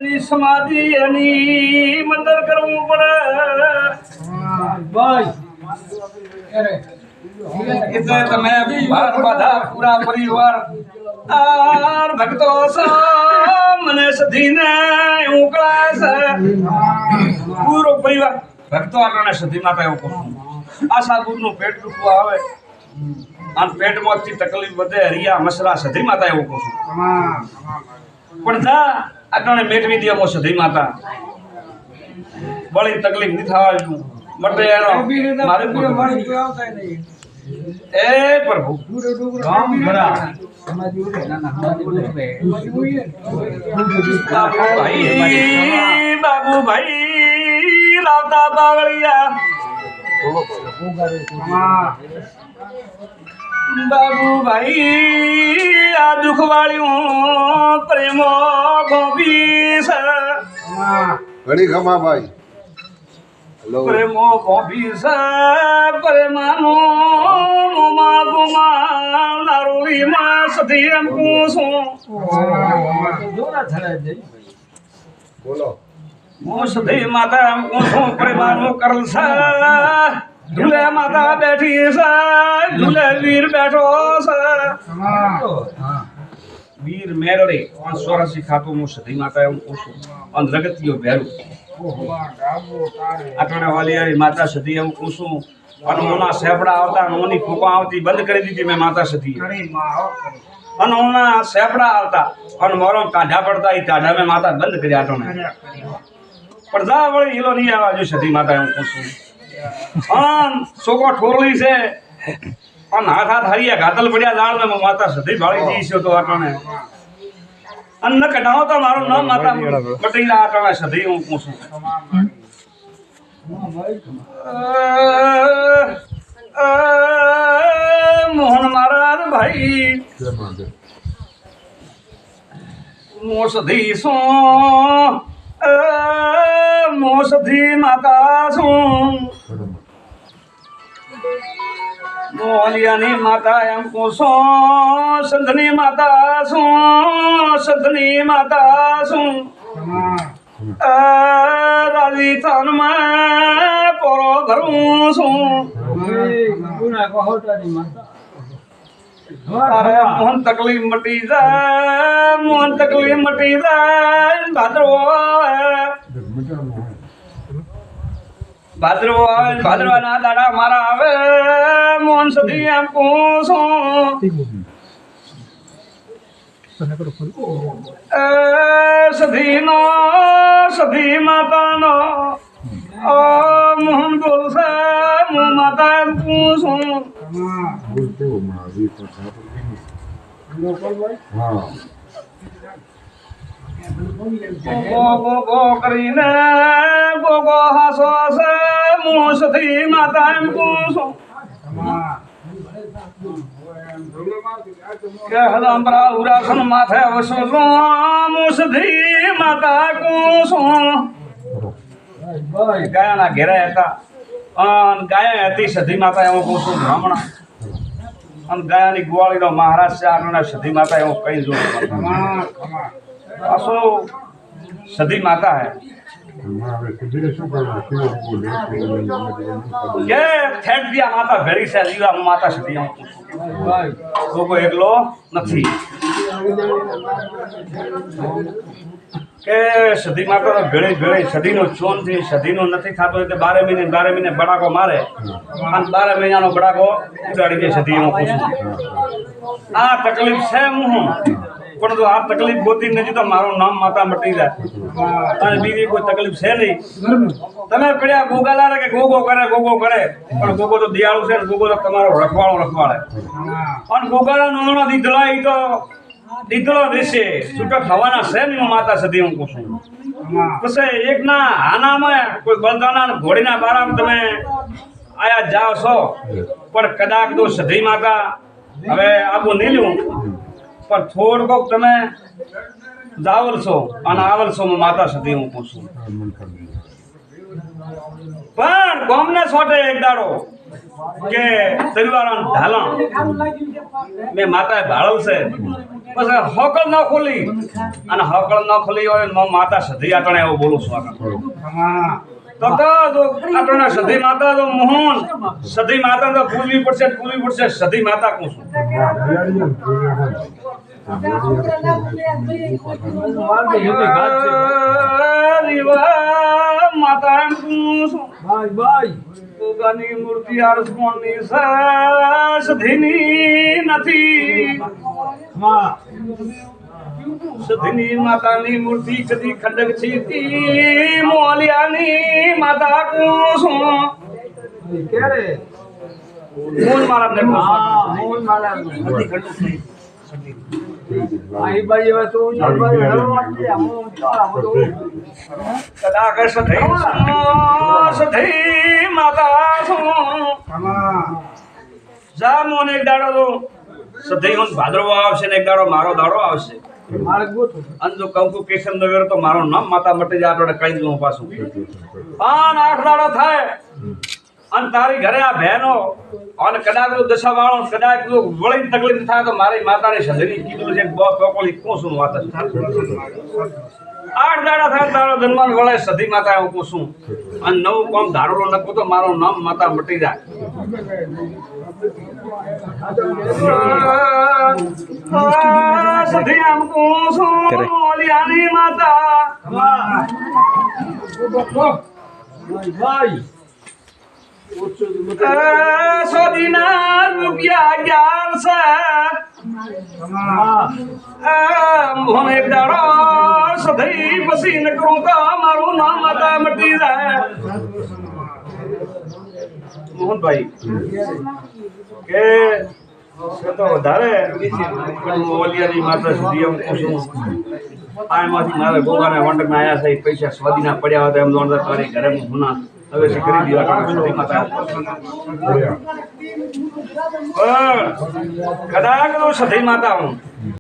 समाधि एनी मंदिर करવું પડે ભાઈ એટલે તમે બધા પૂરા પરિવાર આર ભક્તો મને સધીને ઉકળા છે પૂરો પરિવાર ભક્તો આને સધી માતા એવું કહું આ સાબુનું પેટ દુખવા આવે આ પેટમાંથી તકલીફ વધે હરિયા મસરા સધી માતા એવું કહું પણ જા આટણે મેટવી દે મો સધી માતા બળી તકલીફ નહીં થવા મટે એનો મારે એ પ્રભુ રામ ભરા બાબુ ભાઈ લાવતા બાવળિયા બાબુ ભાઈ આ દુઃખ વાળ્યું પ્રેમો ગોપી છે ઘણી ખમા ભાઈ પ્રેમો ગોપી છે પ્રેમાનો નારોલી માં સધી એમ પૂછું બોલો હું સધી માતા એમ પૂછું પ્રેમાનો કરલ છે ઝૂલે માતા બેઠી છે ઝૂલે વીર બેઠો છે વીર મેરડી 84 ખાતું હું સધી માતા એમ પૂછું અને રગતીઓ ભેરું આટણે વાલી માતા સધી એમ પૂછું અને ઓના સેપડા આવતા અને ઓની ફૂંપા આવતી બંધ કરી દીધી મેં માતા સધી અને ઓના સેપડા આવતા અને મોરો કાઢા પડતા એ કાઢા મેં માતા બંધ કરી આટણે પણ જા વળી હીલો નહીં આવવા જો સધી માતા એમ પૂછું છોકરો ઠોરલી છે અને હાથ હરિયા ઘાતલ પડ્યા લાળ ને માતા સધી ભાળી જઈ છે તો આટણે અન્ન કઢાવો તો મારું નામ માતા પટેલા આટણે સધી હું પૂછું મોહન મહારાજ ભાઈ મોસધી શું મોસધી માતા શું મોલિયાની માતા એમ પૂછો સંધની માતા શું સંધની માતા શું રાજસ્થાનમાં પોરો ભરું છું અરે મોહન તકલીફ મટી જાય મોહન તકલીફ મટી જાય ભાદરવાના દાડા મારા આવે મોહન સધી એમ પૂછું સધીનો સધી માતાનો મોહન બોલશે હું માતા એમ પૂછું ગો કરીને ગો હાસો છે હું સધી માતા એમ પૂછું કે હદંબરા ઉરાસન માથે વસું મુસધી માતા કુસું ગાયાના ઘેરે હતા અને ગાયા હતી સધી માતા એવું કુસું બ્રાહ્મણ અને ગાયાની ગુવાળીનો મહારાજ છે આગળના સધી માતા એવું કઈ જો પાછો સધી માતા હે કે થેટ દિયા માતા ભેરી છે લીલા માતા સધી એમ લોકો એકલો નથી કે સધી માતા ભેળી ભેળી સધીનો ચોન થી સધીનો નથી થતો એટલે 12 મહિને બડાકો મારે અને 12 મહિનાનો બડાકો ઉડાડી દે સધી એમ પૂછું આ તકલીફ છે હું પણ જો આ તકલીફ ગોતી નથી તો મારું નામ માતા મટી જાય અને બીજી કોઈ તકલીફ છે નહીં તમે પડ્યા ગોગાલા કે ગોગો કરે પણ ગોગો તો દિયાળુ છે ને ગોગો તો તમારો રખવાળે અને ગોગાલા નોનો દીધલા એ તો દીધલો દેશે છૂટો થવાના છે ને માતા સધી હું પૂછું પછી એક ના આનામાં કોઈ બળદાના ઘોડીના બારામાં તમે આયા જાઓ છો પણ કદાચ તો સધી માતા હવે આબુ નહીં લ્યું પણ થોડોક તમે જાવલશો અને આવલશો માતા સધી હું પૂછું પણ ગોમને છોટે એક દાડો કે તલવારનો ઢાલણ મેં માતાએ ભાળવ છે પછી હોકળ ન ખોલી અને હોકળ ન ખોલી હોય ને માતા સધી આટણે એવું બોલું છું તો આટણે સધી માતા તો મોહન સધી માતા તો પૂજવી પડશે સધી માતા કહું છું માતા કહું છું પોતાની મૂર્તિ આરસમોની સધીની નથી સધીની માતાની મૂર્તિ કદી ખંડક છીતી મોલિયાની માતા કુસુમ મોન મારા ને મોન મારા કદી ખંડક થઈ આઈ બાઈ હવે તો કદાચ સધી માતા છું જા મોને એક દાડો તો સધી હું ભાદરવો આવશે ને એક દાડો મારો દાડો આવશે અને જો કંકુ કેશવ નગર તો મારું નામ માતા મટી જાય આપણે કઈ દઉં પાછું 5-8 દાડો થાય અને તારી ઘરે આ બહેનો અને કદાચ દશા વાળો કદાચ વળી તકલીફ થાય તો મારી માતાની સધીની કીધું છે બહુ ચોકોલી કોશું વાત 8 દાડા થાય તારો જન્મ વળે સધી માતા હું કોશું અને નવું કામ ધારેલો નકું તો મારું નામ માતા મટી જાય સધી આમ કોશું ઓલિયાની માતા સોદીના રૂપિયા 11 મોહન એક દાડો સધી પછી ન કરું તો મારું નામ માતા મટી જાય મોહનભાઈ કે તો વધારે ઓલિયાની માતા સુધી એમ પૂછું આમાંથી મારે ગોગાને વંડકમાં આવ્યા છે પૈસા સ્વાદીના પડ્યા હતા એમ દોડતા તારી ઘરે હુના હવે કરી દીવા સધી માતા કદાચ સધી માતા હું